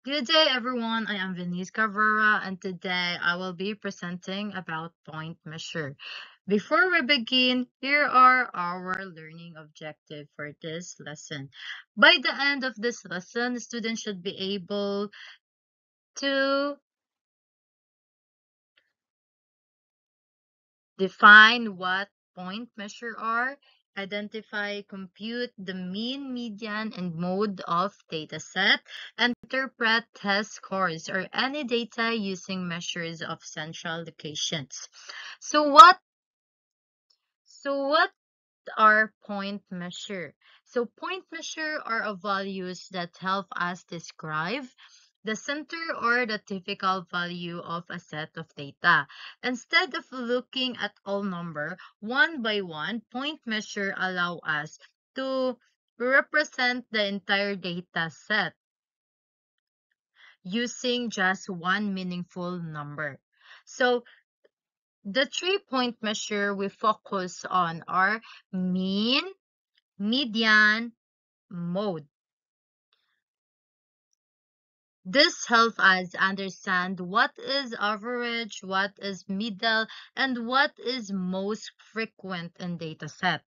Good day, everyone. I am Venice Cabrera, and today I will be presenting about point measure. Before we begin, here are our learning objectives for this lesson. By the end of this lesson, the student should be able to define what point measure are, identify, compute the mean, median, and mode of dataset, interpret test scores or any data using measures of central locations. So what are point measure? So point measure are a values that help us describe the center or the typical value of a set of data. Instead of looking at all number one by one, point measure allow us to represent the entire data set using just one meaningful number. So the 3-point measure we focus on are mean, median, mode. This helps us understand what is average, what is middle, and what is most frequent in dataset.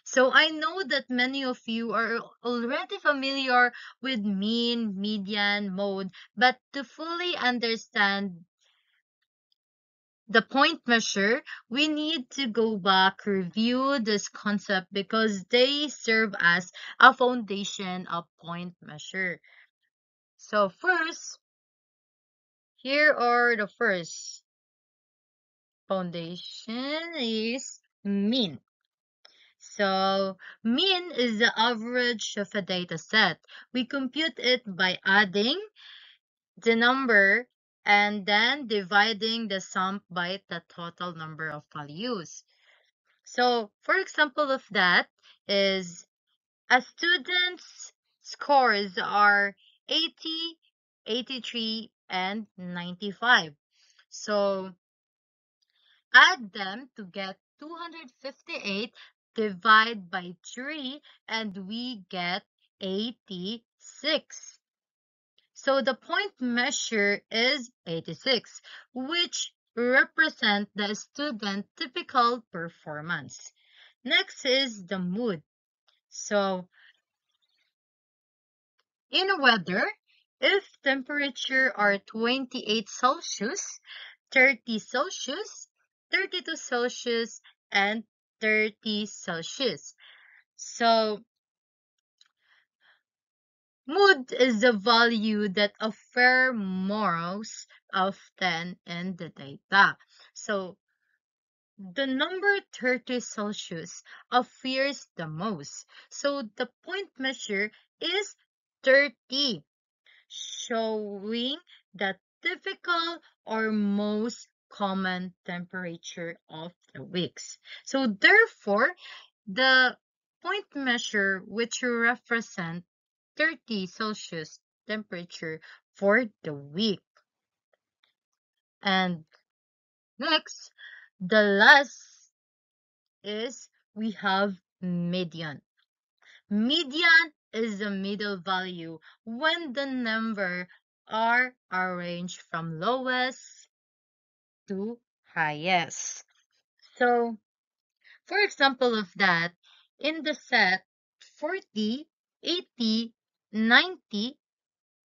So I know that many of you are already familiar with mean, median, mode, but to fully understand the point measure, we need to go back, review this concept because they serve as a foundation of point measure. So first, here are the first foundation is mean. So mean is the average of a data set. We compute it by adding the number and then dividing the sum by the total number of values. So for example of that is a student's scores are 80, 83, and 95. So add them to get 258, divide by 3, and we get 86. So the point measure is 86, which represent the student typical performance. Next is the mood. So in weather, if temperature are 28 Celsius, 30 Celsius, 32 Celsius, and 30 Celsius. So mood is the value that affirm morals often in the data. So the number 30 Celsius appears the most. So the point measure is 30, showing the typical or most common temperature of the weeks. So therefore, the point measure which represent 30 Celsius temperature for the week. And next, the last is we have median. Median is the middle value when the number are arranged from lowest to highest. So, for example of that, in the set 40, 80, 90,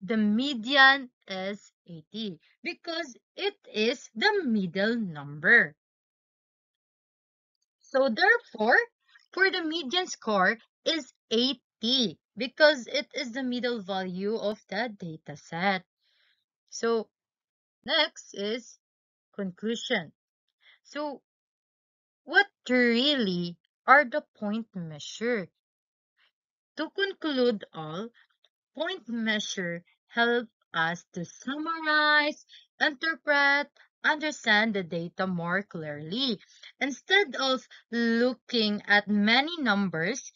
the median is 80 because it is the middle number. So therefore, for the median score is 80 because it is the middle value of the data set. So next is conclusion. So what really are the point measure? To conclude all, point measure help us to summarize, interpret, understand the data more clearly. Instead of looking at many numbers,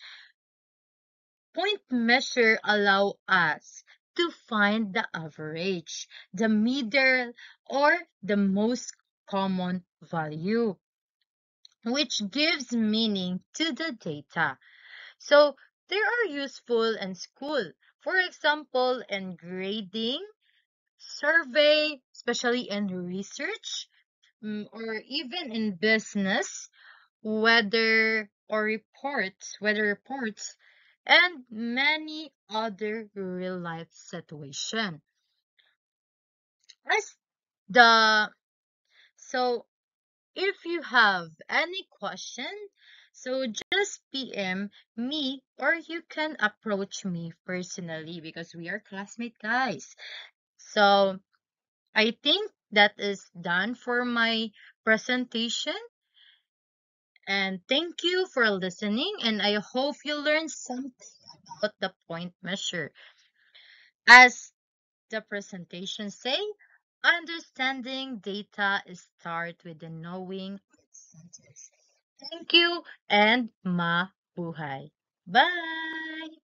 point measure allow us to find the average, the middle, or the most common value, which gives meaning to the data. So they are useful in school. For example, in grading, survey, especially in research, or even in business, weather reports, and many other real life situations. As the so if you have any question, so just PM me or you can approach me personally because we are classmate guys. So I think that is done for my presentation. And thank you for listening. And I hope you learned something about the point measure. As the presentation say, understanding data is start with the knowing sentence. Thank you and mabuhay. Bye!